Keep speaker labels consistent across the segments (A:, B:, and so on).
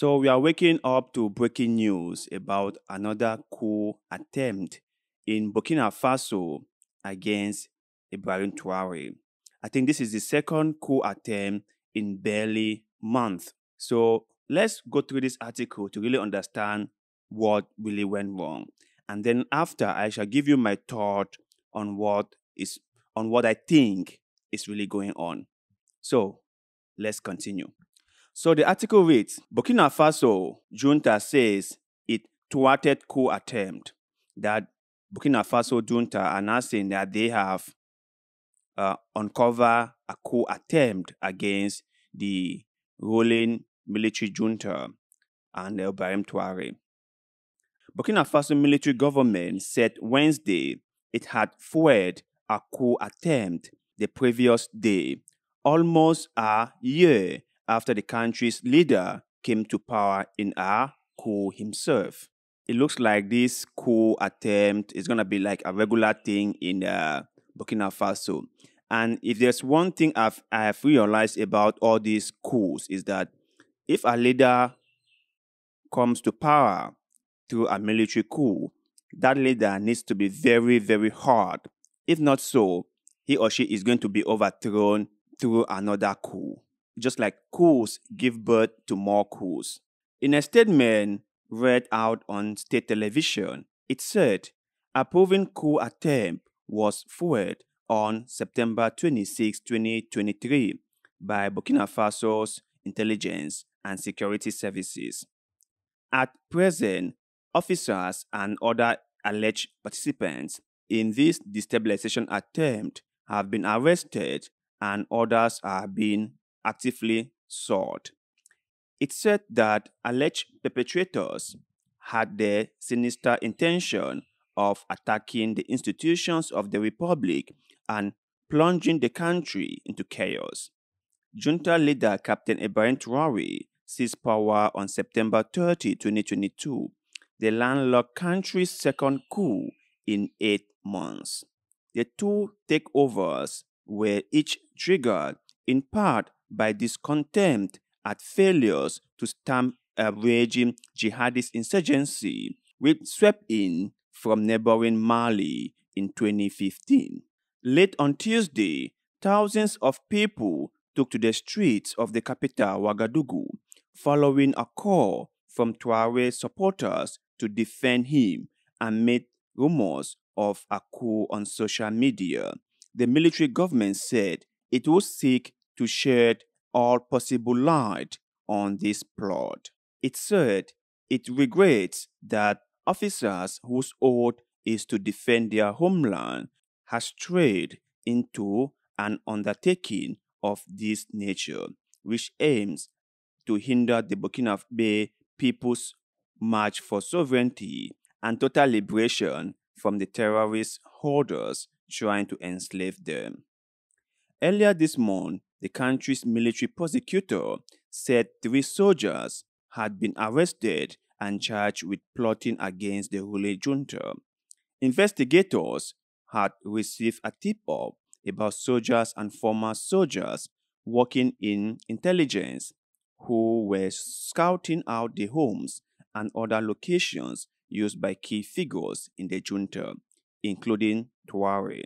A: So we are waking up to breaking news about another coup attempt in Burkina Faso against Ibrahim Traore. I think this is the second coup attempt in barely month. So let's go through this article to really understand what really went wrong. And then after I shall give you my thought on what I think is really going on. So let's continue. So the article reads, Burkina Faso junta says it thwarted coup attempt. That Burkina Faso junta are now saying that they have uncovered a coup attempt against the ruling military junta and Ibrahim Traore. Burkina Faso military government said Wednesday it had foiled a coup attempt the previous day, almost a year after the country's leader came to power in a coup himself. It looks like this coup attempt is going to be like a regular thing in Burkina Faso. And if there's one thing I have realized about all these coups is that if a leader comes to power through a military coup, that leader needs to be very, very hard. If not so, he or she is going to be overthrown through another coup. Just like coups give birth to more coups. In a statement read out on state television, it said a proven coup attempt was foiled on September 26, 2023 by Burkina Faso's intelligence and security services. At present, officers and other alleged participants in this destabilization attempt have been arrested and others are being actively sought. It said that alleged perpetrators had the sinister intention of attacking the institutions of the republic and plunging the country into chaos. Junta leader Captain Ibrahim Traore seized power on September 30, 2022, the landlocked country's second coup in 8 months. The two takeovers were each triggered in part by discontent at failures to stamp a raging jihadist insurgency which swept in from neighboring Mali in 2015. Late on Tuesday, thousands of people took to the streets of the capital, Ouagadougou, following a call from Traore supporters to defend him amid rumors of a coup on social media. The military government said it would seek to shed all possible light on this plot. It said it regrets that officers whose oath is to defend their homeland has strayed into an undertaking of this nature, which aims to hinder the Burkina Faso people's march for sovereignty and total liberation from the terrorist holders trying to enslave them. Earlier this month, the country's military prosecutor said 3 soldiers had been arrested and charged with plotting against the ruling junta. Investigators had received a tip-off about soldiers and former soldiers working in intelligence who were scouting out the homes and other locations used by key figures in the junta, including Traore.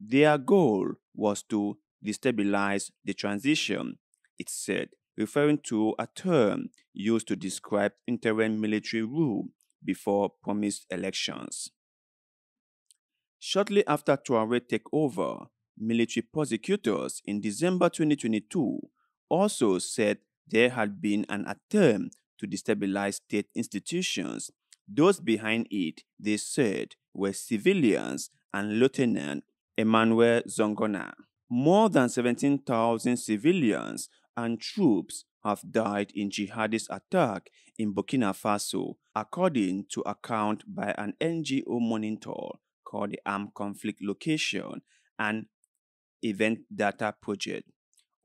A: Their goal was to destabilize the transition, it said, referring to a term used to describe interim military rule before promised elections. Shortly after Traore took over, military prosecutors in December 2022 also said there had been an attempt to destabilize state institutions. Those behind it, they said, were civilians and Lieutenant Emmanuel Zongona. More than 17,000 civilians and troops have died in jihadist attack in Burkina Faso, according to account by an NGO monitor called the Armed Conflict Location and Event Data Project.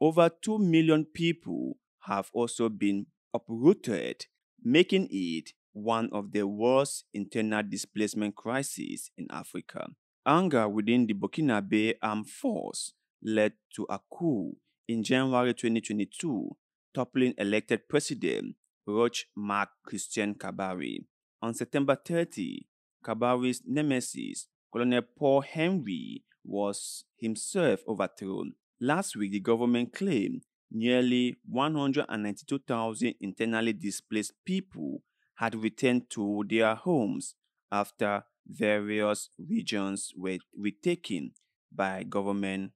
A: Over 2 million people have also been uprooted, making it one of the worst internal displacement crises in Africa. Anger within the Burkina Faso Armed Force led to a coup in January 2022, toppling elected President Roch Mark Christian Kabari. On September 30, Kabari's nemesis, Colonel Paul Henry, was himself overthrown. Last week, the government claimed nearly 192,000 internally displaced people had returned to their homes after various regions were retaken by government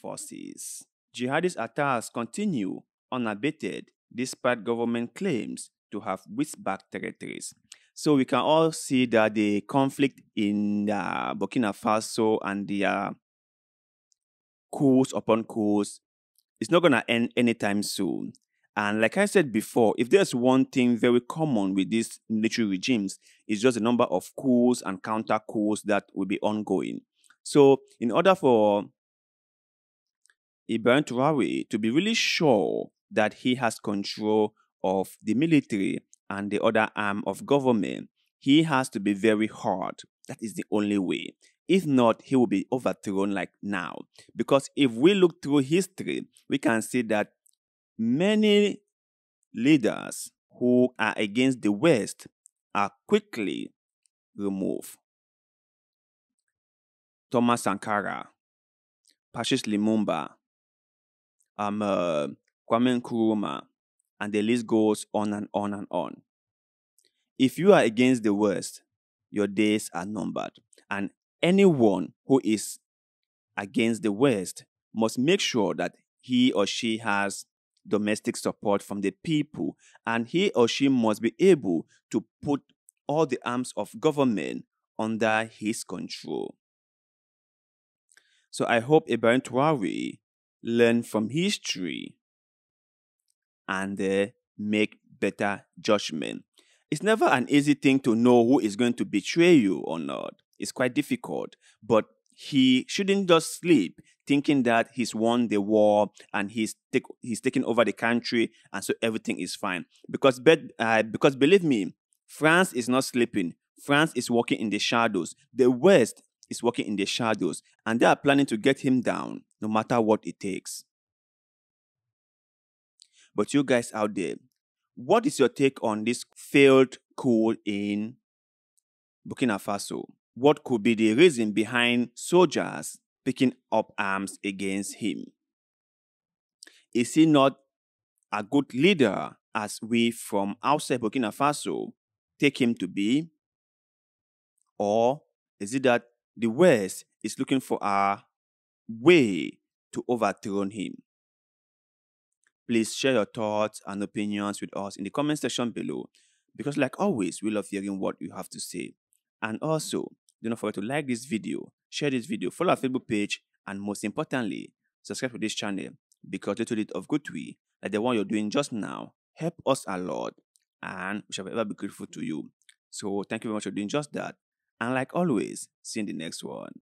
A: forces. Jihadist attacks continue unabated despite government claims to have whisked back territories. So we can all see that the conflict in Burkina Faso and the coups upon coups is not going to end anytime soon. And like I said before, if there's one thing very common with these military regimes, it's just the number of coups and counter coups that will be ongoing. So in order for Ibrahim Traore to be really sure that he has control of the military and the other arm of government, he has to be very hard. That is the only way. If not, he will be overthrown like now. Because if we look through history, we can see that many leaders who are against the West are quickly removed. Thomas Sankara, Patrice Lumumba, Kwame Nkrumah, and the list goes on and on and on. If you are against the West, your days are numbered. And anyone who is against the West must make sure that he or she has domestic support from the people, and he or she must be able to put all the arms of government under his control. So I hope Ibrahim Traore learn from history and make better judgment. It's never an easy thing to know who is going to betray you or not. It's quite difficult, but he shouldn't just sleep thinking that he's won the war and he's taken over the country and so everything is fine. Because believe me, France is not sleeping. France is working in the shadows. The West is working in the shadows, and they are planning to get him down no matter what it takes. But you guys out there, what is your take on this failed coup in Burkina Faso? What could be the reason behind soldiers picking up arms against him? Is he not a good leader as we from outside Burkina Faso take him to be? Or is it that the West is looking for a way to overthrow him? Please share your thoughts and opinions with us in the comment section below, because like always, we love hearing what you have to say. And also, do not forget to like this video, share this video, follow our Facebook page, and most importantly, subscribe to this channel, because little bit of good way, like the one you're doing just now, help us a lot, and we shall ever be grateful to you. So thank you very much for doing just that. And like always, see you in the next one.